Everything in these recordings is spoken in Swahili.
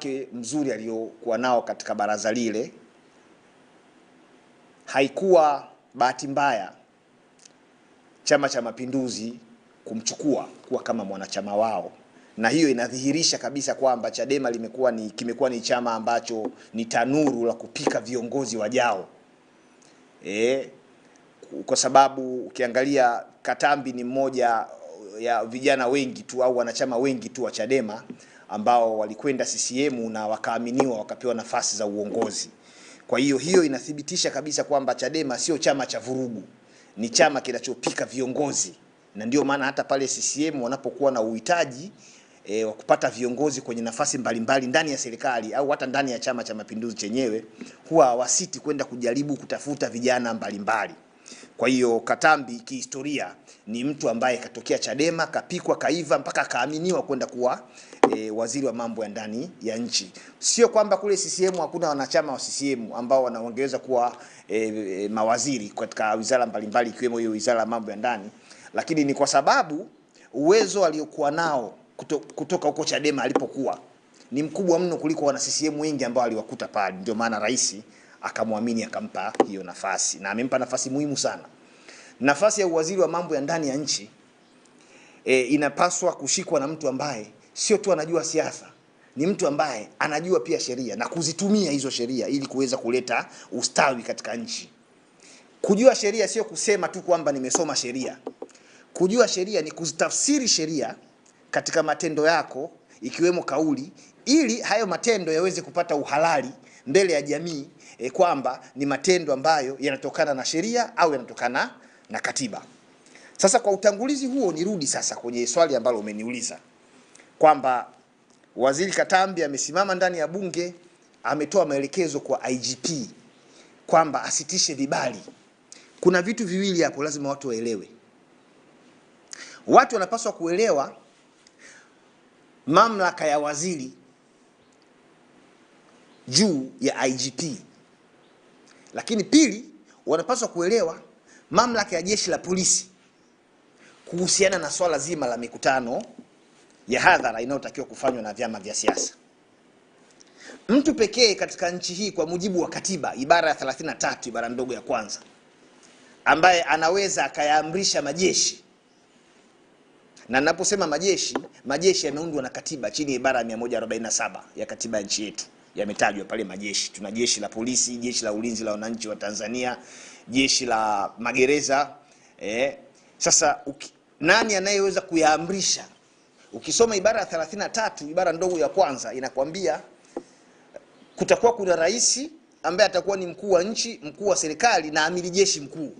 wake mzuri aliyokuwa nao katika baraza lile, haikuwa bahati mbaya Chama cha Mapinduzi kumchukua kuwa kama mwanachama wao, na hiyo inadhihirisha kabisa kwamba Chadema kimekuwa ni chama ambacho ni tanuru la kupika viongozi wajao. Kwa sababu ukiangalia Katambi ni mmoja ya vijana wengi tu au wanachama wengi tu wa Chadema ambao walikwenda CCM na wakaaminiwa wakapewa nafasi za uongozi. Kwa hiyo inathibitisha kabisa kwamba Chadema sio chama cha vurugu, ni chama kinachopika viongozi. Na ndio maana hata pale CCM wanapokuwa na uhitaji wa kupata viongozi kwenye nafasi mbalimbali ndani ya serikali au hata ndani ya Chama cha Mapinduzi chenyewe, huwa hawasiti kwenda kujaribu kutafuta vijana mbalimbali. Kwa hiyo Katambi kihistoria ni mtu ambaye katokea Chadema, kapikwa, kaiva mpaka kaaminiwa kwenda kuwa waziri wa mambo ya ndani ya nchi. Sio kwamba kule CCM hakuna wanachama wa CCM ambao wanaongeza kuwa mawaziri katika wizara mbalimbali ikiwemo hiyo wizara ya mambo ya ndani, lakini ni kwa sababu uwezo aliokuwa nao kutoka huko Chadema alipokuwa ni mkubwa mno kuliko wana CCM wengi ambao aliwakuta pale. Ndio maana rais akamwamini akampa hiyo nafasi, na amempa nafasi muhimu sana. Nafasi ya waziri wa mambo ya ndani ya nchi inapaswa kushikwa na mtu ambaye sio tu anajua siasa, ni mtu ambaye anajua pia sheria na kuzitumia hizo sheria ili kuweza kuleta ustawi katika nchi. Kujua sheria sio kusema tu kwamba nimesoma sheria. Kujua sheria ni kuzitafsiri sheria katika matendo yako ikiwemo kauli, ili hayo matendo yaweze kupata uhalali mbele ya jamii, kwamba ni matendo ambayo yanatokana na sheria au yanatokana na katiba. Sasa kwa utangulizi huo, nirudi sasa kwenye swali ambalo umeniuliza kwamba Waziri Katambi amesimama ndani ya bunge, ametoa maelekezo kwa IGP kwamba asitishe vibali. Kuna vitu viwili hapo lazima watu waelewe. Watu wanapaswa kuelewa mamlaka ya waziri juu ya IGP. Lakini pili, wanapaswa kuelewa mamlaka ya jeshi la polisi kuhusiana na swala zima la mikutano ya hadhara inayotakiwa kufanywa na vyama vya siasa. Mtu pekee katika nchi hii kwa mujibu wa katiba ibara ya 33 ibara ndogo ya kwanza ambaye anaweza akayaamrisha majeshi, na ninaposema majeshi yameundwa na katiba chini ya ibara ya 147 ya katiba ya nchi yetu, yametajwa pale majeshi. Tuna jeshi la polisi, jeshi la ulinzi la wananchi wa Tanzania, jeshi la magereza. Sasa nani anayeweza kuyaamrisha? Ukisoma ibara ya 33 ibara ndogo ya kwanza inakwambia kutakuwa kuna rais ambaye atakuwa ni mkuu wa nchi, mkuu wa serikali na amiri jeshi mkuu.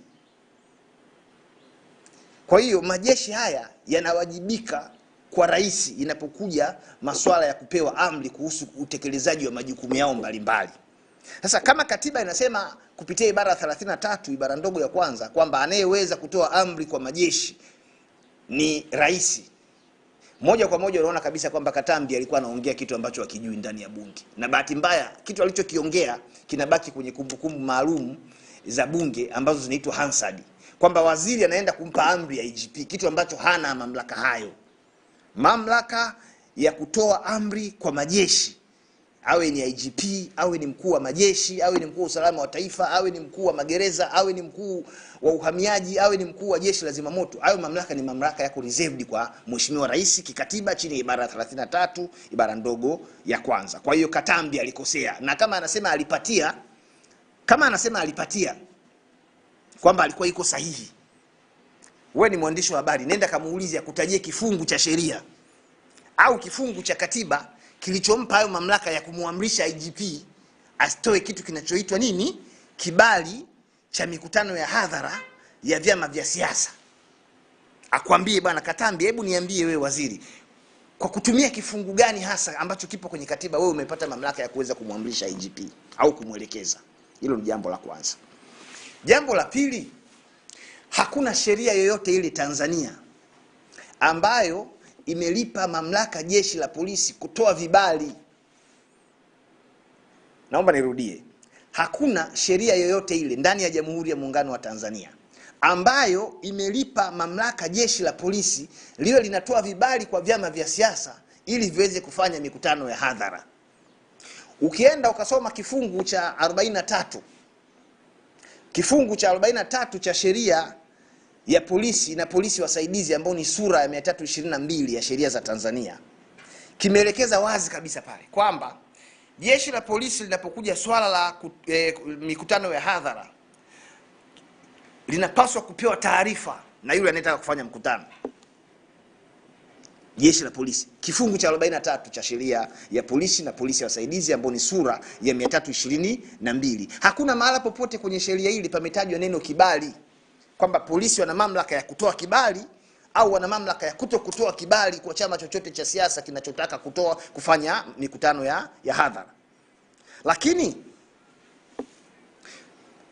Kwa hiyo majeshi haya yanawajibika kwa rais inapokuja masuala ya kupewa amri kuhusu utekelezaji wa majukumu yao mbalimbali. Sasa kama katiba inasema kupitia ibara ya 33 ibara ndogo ya kwanza kwamba anayeweza kutoa amri kwa majeshi ni rais, moja kwa moja unaona kabisa kwamba Katambi alikuwa anaongea kitu ambacho hakijui ndani ya bunge. Na bahati mbaya kitu alichokiongea kinabaki kwenye kumbukumbu maalum za bunge ambazo zinaitwa Hansard, kwamba waziri anaenda kumpa amri ya IGP, kitu ambacho hana mamlaka hayo. Mamlaka ya kutoa amri kwa majeshi, awe ni IGP, awe ni mkuu wa majeshi, awe ni mkuu wa usalama wa taifa, awe ni mkuu wa magereza, awe ni mkuu wa uhamiaji, awe ni mkuu wa jeshi la zimamoto, hayo mamlaka ni mamlaka yako reserved kwa Mheshimiwa Rais kikatiba chini ya ibara ya 33 ibara ndogo ya kwanza. Kwa hiyo Katambi alikosea, na kama anasema alipatia kwamba alikuwa iko sahihi, wewe ni mwandishi wa habari, nenda kamuulize akutajie kifungu cha sheria au kifungu cha katiba kilichompa hayo mamlaka ya kumuamrisha IGP asitoe kitu kinachoitwa nini, kibali cha mikutano ya hadhara ya vyama vya siasa. Akwambie bwana Katambi, hebu niambie wewe waziri, kwa kutumia kifungu gani hasa ambacho kipo kwenye katiba wewe umepata mamlaka ya kuweza kumuamrisha IGP au kumuelekeza? Hilo ni jambo la kwanza. Jambo la pili, hakuna sheria yoyote ile Tanzania ambayo imelipa mamlaka jeshi la polisi kutoa vibali. Naomba nirudie. Hakuna sheria yoyote ile ndani ya Jamhuri ya Muungano wa Tanzania ambayo imelipa mamlaka jeshi la polisi liwe linatoa vibali kwa vyama vya siasa ili viweze kufanya mikutano ya hadhara. Ukienda ukasoma kifungu cha 43, kifungu cha 43 cha sheria ya polisi na polisi wasaidizi, ambao ni sura ya 322 ya sheria za Tanzania, kimeelekeza wazi kabisa pale kwamba jeshi la polisi linapokuja swala la mikutano ya hadhara, linapaswa kupewa taarifa na yule anayetaka kufanya mkutano. Jeshi la polisi, kifungu cha 43 cha sheria ya polisi na polisi wasaidizi, ambao ni sura ya 322. Hakuna mahala popote kwenye sheria hili pametajwa neno kibali, kwamba polisi wana mamlaka ya kutoa kibali au wana mamlaka ya kutoa kibali kwa chama chochote cha siasa kinachotaka kufanya mikutano ya hadhara. Lakini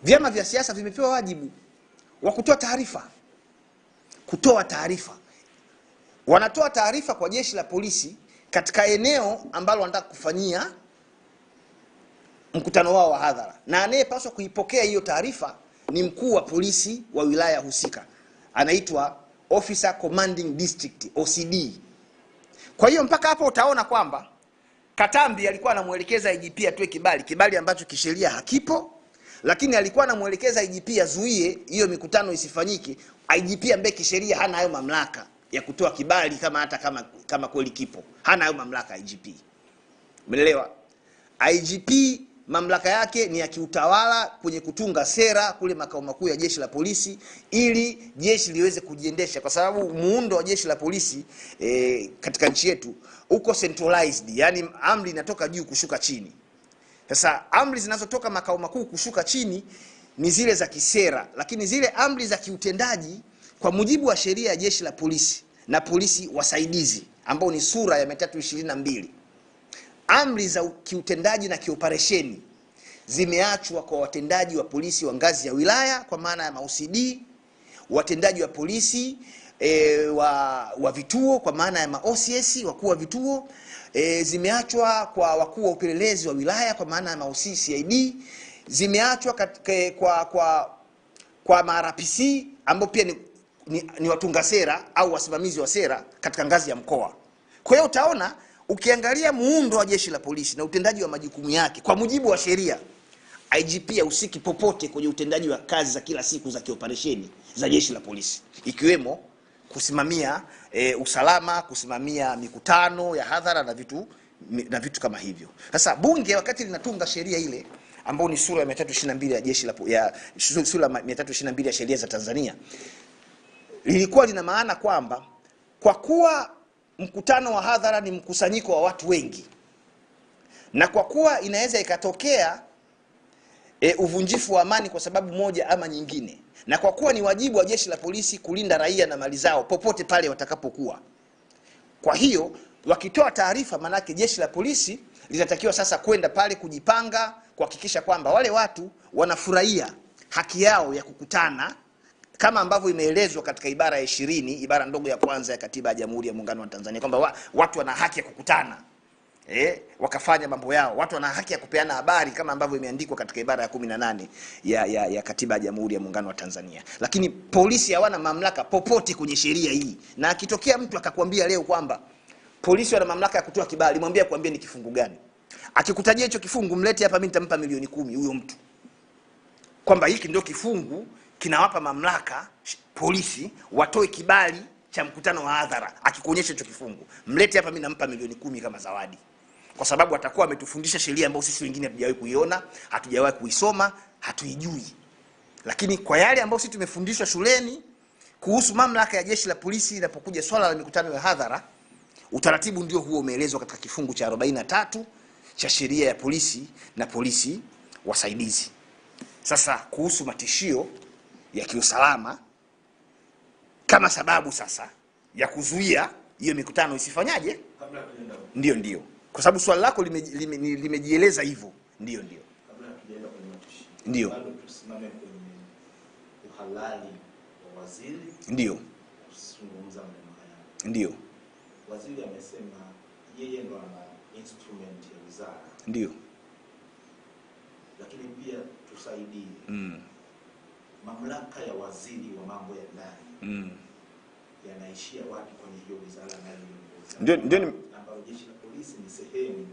vyama vya siasa vimepewa wajibu wa kutoa taarifa. Wanatoa taarifa kwa jeshi la polisi katika eneo ambalo wanataka kufanyia mkutano wao wa hadhara, na anayepaswa kuipokea hiyo taarifa ni mkuu wa polisi wa wilaya husika, anaitwa Officer Commanding District, OCD. Kwa hiyo mpaka hapo utaona kwamba Katambi alikuwa anamuelekeza IGP atoe kibali ambacho kisheria hakipo, lakini alikuwa anamuelekeza IGP azuie hiyo mikutano isifanyike. IGP ambaye kisheria hana hayo mamlaka ya kutoa kibali, kama kweli kipo, hana hayo mamlaka IGP. Umeelewa? IGP mamlaka yake ni ya kiutawala kwenye kutunga sera kule makao makuu ya jeshi la polisi, ili jeshi liweze kujiendesha, kwa sababu muundo wa jeshi la polisi katika nchi yetu uko centralized, yani amri inatoka juu kushuka chini. Sasa amri zinazotoka makao makuu kushuka chini ni zile za kisera, lakini zile amri za kiutendaji kwa mujibu wa sheria ya jeshi la polisi na polisi wasaidizi, ambao ni sura ya 322, amri za kiutendaji na kioperesheni zimeachwa kwa watendaji wa polisi wa ngazi ya wilaya, kwa maana ya ma-OCD, watendaji wa polisi wa vituo kwa maana ya ma-OCS, wakuu wa vituo, zimeachwa kwa wakuu wa upelelezi wa wilaya kwa maana ya ma-OC CID, zimeachwa kwa ma-RPC ambao pia ni watunga sera au wasimamizi wa sera katika ngazi ya mkoa. Kwa hiyo utaona ukiangalia muundo wa jeshi la polisi na utendaji wa majukumu yake kwa mujibu wa sheria, IGP hahusiki popote kwenye utendaji wa kazi za kila siku za kioperesheni za jeshi la polisi, ikiwemo kusimamia usalama, kusimamia mikutano ya hadhara na vitu kama hivyo. Sasa bunge wakati linatunga sheria ile ambao ni sura ya 322 ya jeshi sura 322 ya sheria za Tanzania, lilikuwa lina maana kwamba kwa kuwa mkutano wa hadhara ni mkusanyiko wa watu wengi, na kwa kuwa inaweza ikatokea uvunjifu wa amani kwa sababu moja ama nyingine, na kwa kuwa ni wajibu wa jeshi la polisi kulinda raia na mali zao popote pale watakapokuwa, kwa hiyo wakitoa taarifa, manake jeshi la polisi litatakiwa sasa kwenda pale kujipanga kuhakikisha kwamba wale watu wanafurahia haki yao ya kukutana, kama ambavyo imeelezwa katika ibara ya 20, ibara ndogo ya kwanza ya Katiba ya Jamhuri ya Muungano wa Tanzania, kwamba watu wana haki ya kukutana wakafanya mambo yao. Watu wana haki ya kupeana habari kama ambavyo imeandikwa katika ibara ya 18 ya Katiba ya Jamhuri ya Muungano wa Tanzania. Lakini polisi hawana mamlaka popote kwenye sheria hii. Na akitokea mtu akakwambia leo kwamba polisi wana mamlaka ya kutoa kibali, mwambie kuambia ni kifungu gani. Akikutajia hicho kifungu, mlete hapa, mimi nitampa milioni 10 huyo mtu, kwamba hiki ndio kifungu kinawapa mamlaka polisi watoe kibali cha mkutano wa hadhara. Akikuonyesha hicho kifungu, mlete hapa, mimi nampa milioni 10 kama zawadi, kwa sababu atakuwa ametufundisha sheria ambayo sisi wengine hatujawahi kuiona, hatujawahi kuisoma, hatuijui. Lakini kwa yale ambayo sisi tumefundishwa shuleni kuhusu mamlaka ya jeshi la polisi inapokuja swala la mikutano ya hadhara, utaratibu ndio huo umeelezwa katika kifungu cha 43 cha sheria ya polisi na polisi wasaidizi. Sasa kuhusu matishio ya kiusalama kama sababu sasa ya kuzuia hiyo mikutano isifanyaje, ndio kwa sababu swali lako limejieleza hivyo. Ndio kabla tujaenda kwenye matishio, ndio bado tusimame kwenye uhalali wa waziri, ndio kuzungumza maneno haya. Ndio Waziri amesema yeye ndo ana instrument ya wizara, ndio, lakini pia tusaidie mamlaka ya waziri wa mambo ya ndani yanaishia wapi kwenye hiyo wizara anayoongoza? Ndio ambayo jeshi la polisi ni sehemu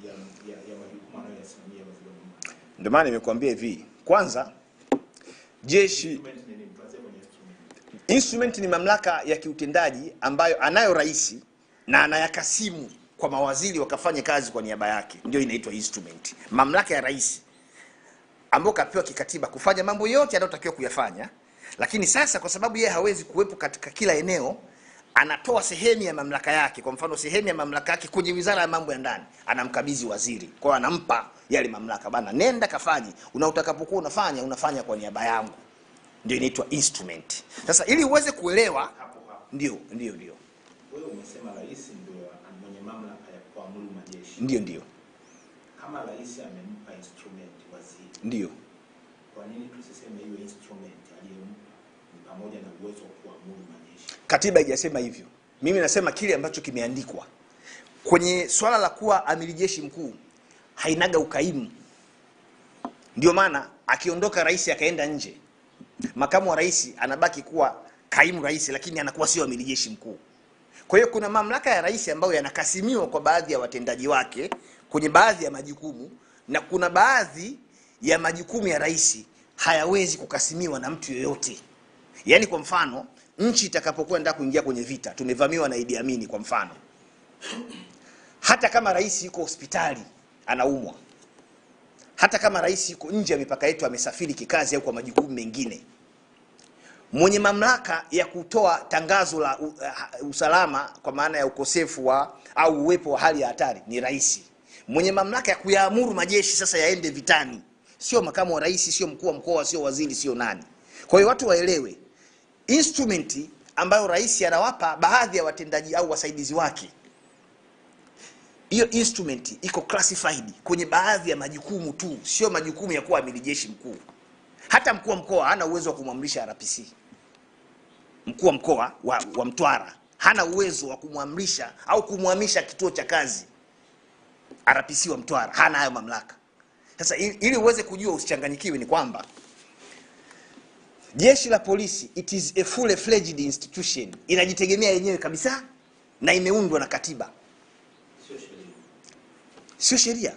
ya majukumu anayoyasimamia waziri wa mambo ya ndani. Ndio maana nimekuambia hivi, kwanza jeshi instrument ni mamlaka ya kiutendaji ambayo anayo rais na anayakasimu kwa mawaziri wakafanye kazi kwa niaba yake, ndio inaitwa instrument. Mamlaka ya rais ambayo kapewa kikatiba kufanya mambo yote anayotakiwa kuyafanya, lakini sasa kwa sababu yeye hawezi kuwepo katika kila eneo, anatoa sehemu ya mamlaka yake. Kwa mfano sehemu ya mamlaka yake kwenye wizara ya mambo ya ndani anamkabidhi waziri, kwa anampa yale mamlaka, bana nenda kafanye, utakapokuwa unafanya kwa niaba yangu, ndio inaitwa instrument. Sasa ili uweze kuelewa ndio wewe umesema rais ndio mwenye mamlaka ya kuamuru majeshi. Ndio Kama rais amempa instrument waziri, ndio kwa nini tusiseme hiyo instrument aliyompa ni pamoja na uwezo wa kuamuru majeshi? Katiba haijasema hivyo. Mimi nasema kile ambacho kimeandikwa kwenye swala la kuwa amiri jeshi mkuu hainaga ukaimu. Ndio maana akiondoka rais akaenda nje, makamu wa rais anabaki kuwa kaimu rais, lakini anakuwa sio amiri jeshi mkuu. Kwa hiyo kuna mamlaka ya rais ambayo yanakasimiwa kwa baadhi ya watendaji wake kwenye baadhi ya majukumu, na kuna baadhi ya majukumu ya rais hayawezi kukasimiwa na mtu yoyote. Yaani kwa mfano, nchi itakapokuwa inataka kuingia kwenye vita, tumevamiwa na Idi Amin kwa mfano, hata kama rais yuko hospitali anaumwa, hata kama rais yuko nje ya mipaka yetu amesafiri kikazi au kwa majukumu mengine, mwenye mamlaka ya kutoa tangazo la usalama kwa maana ya ukosefu wa au uwepo wa hali ya hatari ni rais. Mwenye mamlaka ya kuyaamuru majeshi sasa yaende vitani sio makamu wa rais, sio mkuu wa mkoa, sio waziri, sio nani. Kwa hiyo watu waelewe, instrument ambayo rais anawapa baadhi ya watendaji au wasaidizi wake, hiyo instrument iko classified kwenye baadhi ya majukumu tu, sio majukumu ya kuwa amiri jeshi mkuu. Hata mkuu wa mkoa hana uwezo wa kumwamrisha RPC. Mkuu wa mkoa wa Mtwara hana uwezo wa kumwamrisha au kumhamisha kituo cha kazi RPC wa Mtwara, hana hayo mamlaka. Sasa ili uweze kujua usichanganyikiwe, ni kwamba jeshi la polisi it is a fully fledged institution, inajitegemea yenyewe kabisa na imeundwa na katiba. Sio sheria,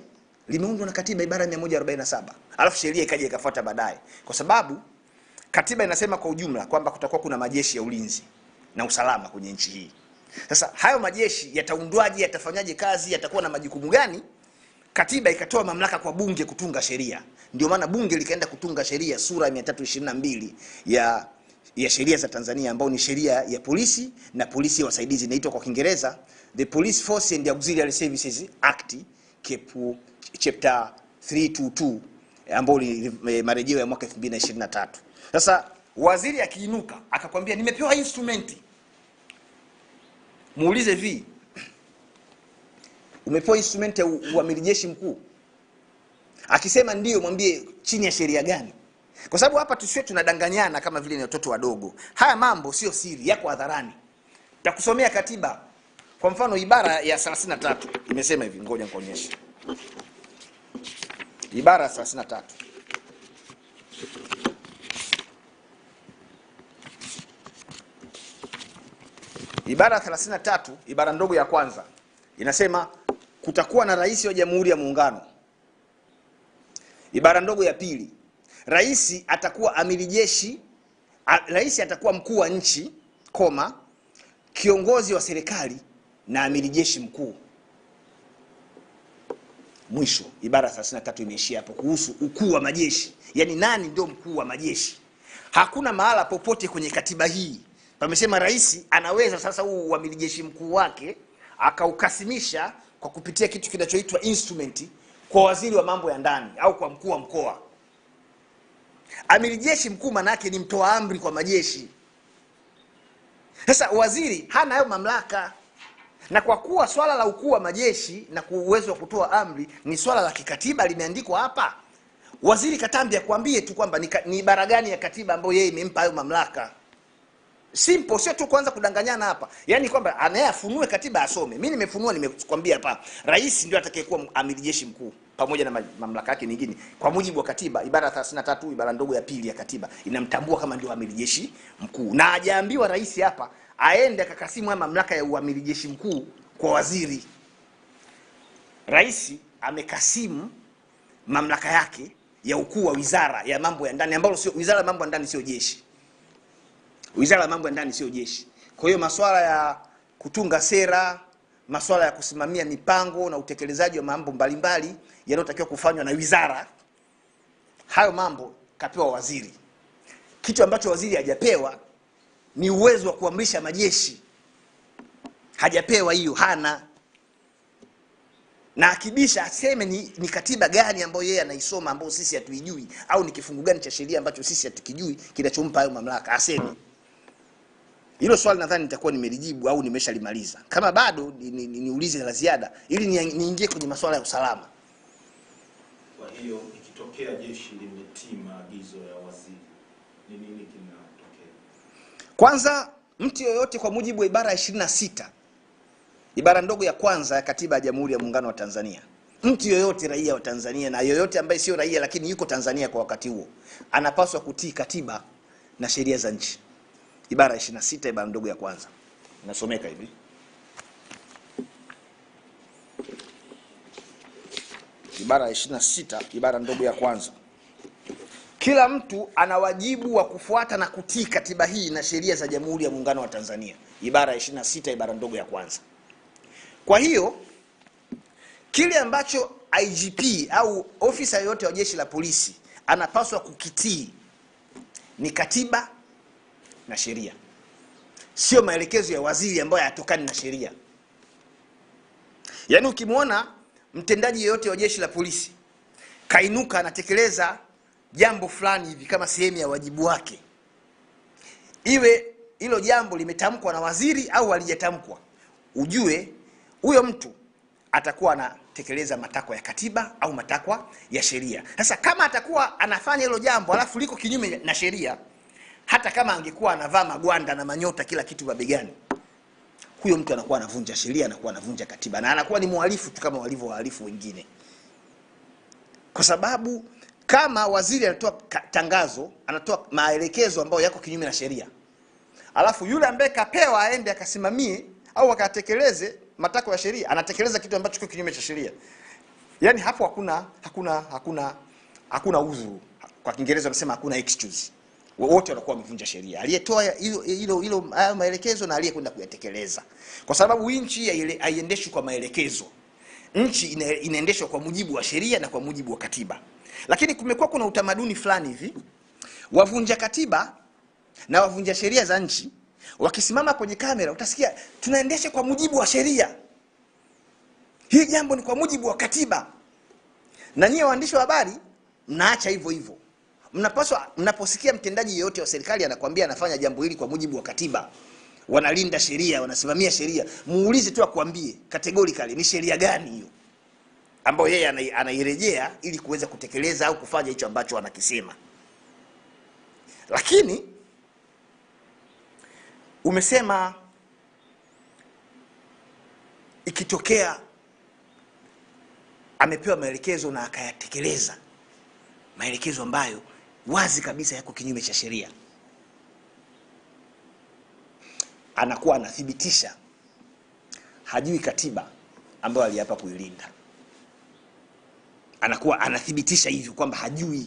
limeundwa na katiba ibara 147. Alafu sheria ikaja ikafuata baadaye, kwa sababu katiba inasema kwa ujumla kwamba kutakuwa kuna majeshi ya ulinzi na usalama kwenye nchi hii. Sasa hayo majeshi yataundwaje, yatafanyaje kazi, yatakuwa na majukumu gani? Katiba ikatoa mamlaka kwa bunge kutunga sheria. Ndio maana bunge likaenda kutunga sheria sura 322 ya sheria za Tanzania, ambao ni sheria ya polisi na polisi wasaidizi, inaitwa kwa Kiingereza The Police Force and Auxiliary Services Act chapter 322, ambao ni marejeo ya mwaka 2023. Sasa waziri akiinuka akakwambia nimepewa instrument, muulize vi, umepewa instrument ya uamiri jeshi mkuu? Akisema ndio, mwambie chini ya sheria gani? Kwa sababu hapa tusiwe tunadanganyana kama vile ni watoto wadogo. Haya mambo sio siri, yako hadharani. Nitakusomea katiba. Kwa mfano ibara ya 33 imesema hivi, ngoja nikuonyeshe. Ibara ya 33. Ibara 33, ibara ndogo ya kwanza inasema kutakuwa na rais wa Jamhuri ya Muungano. Ibara ndogo ya pili, rais atakuwa amiri jeshi, rais atakuwa mkuu wa nchi, kiongozi wa serikali na amiri jeshi mkuu. Mwisho, ibara 33 imeishia hapo kuhusu ukuu wa majeshi. Yaani nani ndio mkuu wa majeshi? Hakuna mahala popote kwenye katiba hii pamesema rais anaweza sasa huu uamiri jeshi mkuu wake akaukasimisha kwa kupitia kitu kinachoitwa instrument kwa waziri wa mambo ya ndani au kwa mkuu wa mkoa. Amiri jeshi mkuu maana yake ni mtoa amri kwa majeshi. Sasa waziri hana hayo mamlaka. Na kwa kuwa swala la ukuu wa majeshi na uwezo wa kutoa amri ni swala la kikatiba limeandikwa hapa, waziri Katambi akwambie tu kwamba ni ibara gani ya katiba ambayo yeye imempa hayo mamlaka. Simple, sio tu kwanza kudanganyana hapa. Yaani kwamba anayefunue katiba asome. Mimi nimefunua, nimekwambia hapa. Rais ndio atakayekuwa amiri jeshi mkuu pamoja na mamlaka yake nyingine. Kwa mujibu wa katiba, ibara 33 ibara ndogo ya pili ya katiba inamtambua kama ndio amiri jeshi mkuu. Na hajaambiwa rais hapa aende akakasimu mamlaka ya uamiri jeshi mkuu kwa waziri. Rais amekasimu mamlaka yake ya ukuu wa wizara ya mambo ya ndani, ambalo sio wizara ya mambo ya ndani, sio jeshi. Wizara ya mambo ya ndani sio jeshi. Kwa hiyo masuala ya kutunga sera, masuala ya kusimamia mipango na utekelezaji wa mambo mbalimbali yanayotakiwa kufanywa na wizara, hayo mambo kapewa waziri. Kitu ambacho waziri hajapewa ni uwezo wa kuamrisha majeshi. Hajapewa hiyo, hana. Na akibisha aseme ni katiba gani ambayo yeye anaisoma ambayo sisi hatuijui, au ni kifungu gani cha sheria ambacho sisi hatukijui kinachompa hayo mamlaka, aseme. Hilo swali nadhani nitakuwa nimelijibu au nimeshalimaliza. Kama bado niulize la ziada ili niingie kwenye masuala ya usalama. Kwa hiyo ikitokea jeshi limetii maagizo ya waziri, ni nini kinatokea? Kwanza, mtu yoyote kwa mujibu wa ibara ya 26 ibara ndogo ya kwanza ya katiba ya Jamhuri ya Muungano wa Tanzania, mtu yoyote raia wa Tanzania na yoyote ambaye sio raia lakini yuko Tanzania kwa wakati huo, anapaswa kutii katiba na sheria za nchi. Ibara ya 26 ibara ndogo ya kwanza inasomeka hivi: ibara ya 26 ibara ndogo ya kwanza, kila mtu ana wajibu wa kufuata na kutii katiba hii na sheria za Jamhuri ya Muungano wa Tanzania. Ibara ya 26 ibara ndogo ya kwanza. Kwa hiyo kile ambacho IGP au ofisa yoyote wa jeshi la polisi anapaswa kukitii ni katiba na sheria, sio maelekezo ya waziri ambayo hayatokani na sheria. Yaani ukimwona mtendaji yoyote wa jeshi la polisi kainuka anatekeleza jambo fulani hivi kama sehemu ya wajibu wake, iwe hilo jambo limetamkwa na waziri au halijatamkwa, ujue huyo mtu atakuwa anatekeleza matakwa ya katiba au matakwa ya sheria. Sasa kama atakuwa anafanya hilo jambo alafu liko kinyume na sheria, hata kama angekuwa anavaa magwanda na manyota kila kitu mabegani, huyo mtu anakuwa anavunja sheria, anakuwa anavunja katiba, na anakuwa ni mhalifu tu kama walivyo wahalifu wengine. Kwa sababu kama waziri anatoa tangazo, anatoa maelekezo ambayo yako kinyume na sheria, alafu yule ambaye kapewa aende akasimamie au akatekeleze matakwa ya sheria, anatekeleza kitu ambacho kiko kinyume cha sheria, yani hapo hakuna udhuru. Kwa Kiingereza wanasema hakuna excuse. Wote wanakuwa wamevunja sheria, aliyetoa hilo maelekezo na aliyekwenda kuyatekeleza. Kwa sababu nchi haiendeshwi kwa maelekezo. Nchi inaendeshwa kwa mujibu wa sheria na kwa mujibu wa katiba. Lakini kumekuwa kuna utamaduni fulani hivi, wavunja katiba na wavunja sheria za nchi wakisimama kwenye kamera utasikia tunaendesha kwa mujibu wa sheria, hii jambo ni kwa mujibu wa katiba. Na nyie waandishi wa habari mnaacha hivyo hivyo. Mnaposikia mtendaji yeyote wa serikali anakuambia anafanya jambo hili kwa mujibu wa katiba, wanalinda sheria, wanasimamia sheria, muulize tu akwambie categorically ni sheria gani hiyo ambayo yeye anairejea ili kuweza kutekeleza au kufanya hicho ambacho anakisema. Lakini umesema ikitokea amepewa maelekezo na akayatekeleza, maelekezo ambayo wazi kabisa yako kinyume cha sheria, anakuwa anathibitisha hajui katiba ambayo aliapa kuilinda. Anakuwa anathibitisha hivi kwamba hajui.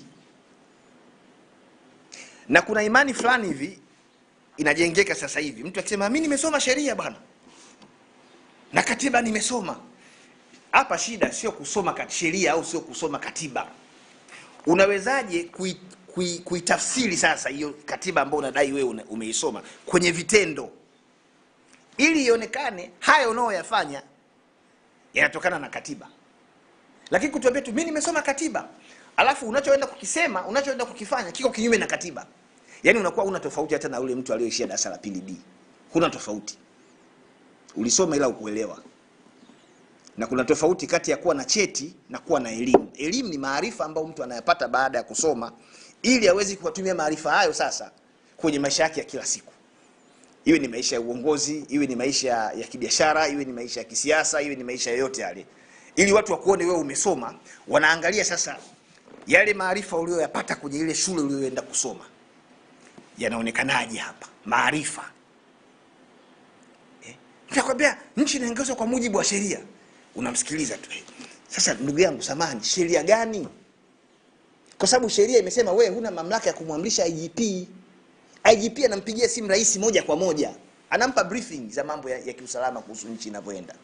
Na kuna imani fulani hivi inajengeka sasa hivi, mtu akisema mimi nimesoma sheria bwana na katiba nimesoma. Hapa shida sio kusoma sheria au sio kusoma katiba. Unawezaje kuitafsiri sasa hiyo katiba ambayo unadai wewe umeisoma kwenye vitendo, ili ionekane hayo unayoyafanya yanatokana na katiba? Lakini kutuambia tu mimi nimesoma katiba, alafu unachoenda kukisema, unachoenda kukifanya kiko kinyume na katiba, yani unakuwa una tofauti hata na ule mtu aliyoishia darasa la pili B. Kuna tofauti. Ulisoma ila ukuelewa. Na kuna tofauti kati ya kuwa na cheti na kuwa na elimu. Elimu ni maarifa ambayo mtu anayapata baada ya kusoma ili aweze kutumia maarifa hayo sasa kwenye maisha yake ya kila siku. Iwe ni maisha ya uongozi, iwe ni maisha ya kibiashara, iwe ni maisha ya kisiasa, iwe ni maisha yoyote yale. Ili watu wakuone wewe umesoma, wanaangalia sasa yale maarifa uliyoyapata kwenye ile shule uliyoenda kusoma yanaonekanaje hapa, maarifa. Nitakwambia nchi inaongozwa kwa mujibu wa sheria. Unamsikiliza tu. Sasa ndugu yangu, samahani, sheria gani? Kwa sababu sheria imesema wewe huna mamlaka ya kumwamrisha IGP. IGP anampigia simu rais moja kwa moja, anampa briefing za mambo ya kiusalama kuhusu nchi inavyoenda.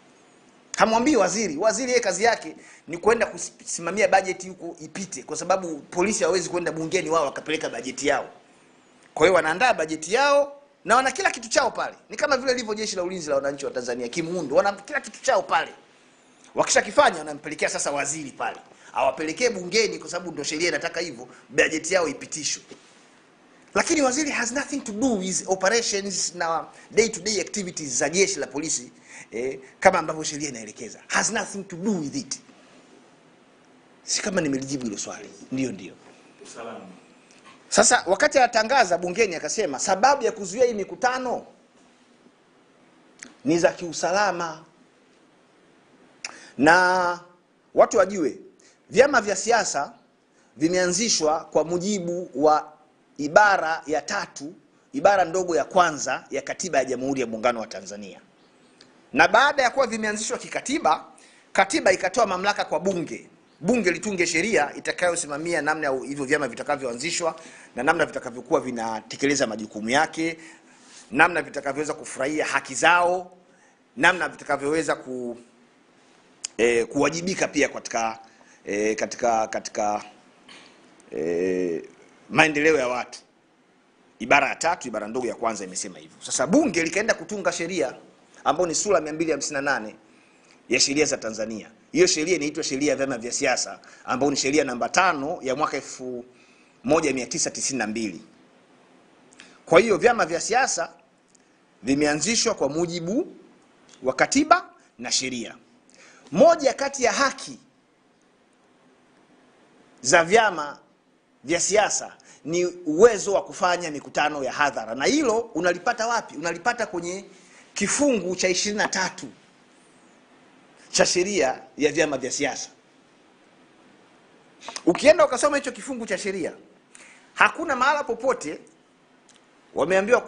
Hamwambii waziri. Waziri yeye kazi yake ni kwenda kusimamia bajeti huko ipite, kwa sababu polisi hawezi kwenda bungeni wao wakapeleka bajeti yao. Kwa hiyo wanaandaa bajeti yao na wana kila kitu chao pale. Ni kama vile lilivyo jeshi la ulinzi la wananchi wa Tanzania kimuundo, wana kila kitu chao pale. Wakishakifanya wanampelekea sasa waziri pale, awapelekee bungeni, kwa sababu ndio sheria inataka hivyo, bajeti yao ipitishwe. Lakini waziri has nothing to do with operations na day to day activities za jeshi la polisi, kama ambavyo sheria inaelekeza. Has nothing to do with it. Si kama nimelijibu hilo swali? Ndio. Usalama. Sasa wakati anatangaza bungeni akasema sababu ya kuzuia hii mikutano ni za kiusalama. Na watu wajue, vyama vya siasa vimeanzishwa kwa mujibu wa ibara ya 3, ibara ndogo ya kwanza ya katiba ya Jamhuri ya Muungano wa Tanzania. Na baada ya kuwa vimeanzishwa kikatiba, katiba ikatoa mamlaka kwa bunge. Bunge litunge sheria itakayosimamia namna hivyo vyama vitakavyoanzishwa na namna vitakavyokuwa vinatekeleza majukumu yake, namna vitakavyoweza kufurahia haki zao, namna vitakavyoweza kuwajibika pia katika maendeleo ya watu. Ibara ya 3, ibara ndogo ya kwanza imesema hivyo. Sasa bunge likaenda kutunga sheria ambayo ni sura 258 ya sheria za Tanzania. Hiyo sheria inaitwa sheria ya vyama vya siasa, ambayo ni sheria namba 5 ya mwaka 1992. Kwa hiyo vyama vya siasa vimeanzishwa kwa mujibu wa katiba na sheria. Moja kati ya haki za vyama vya siasa ni uwezo wa kufanya mikutano ya hadhara. Na hilo unalipata wapi? Unalipata kwenye kifungu cha 23 cha sheria ya vyama vya siasa. Ukienda ukasoma hicho kifungu cha sheria, hakuna mahala popote wameambiwa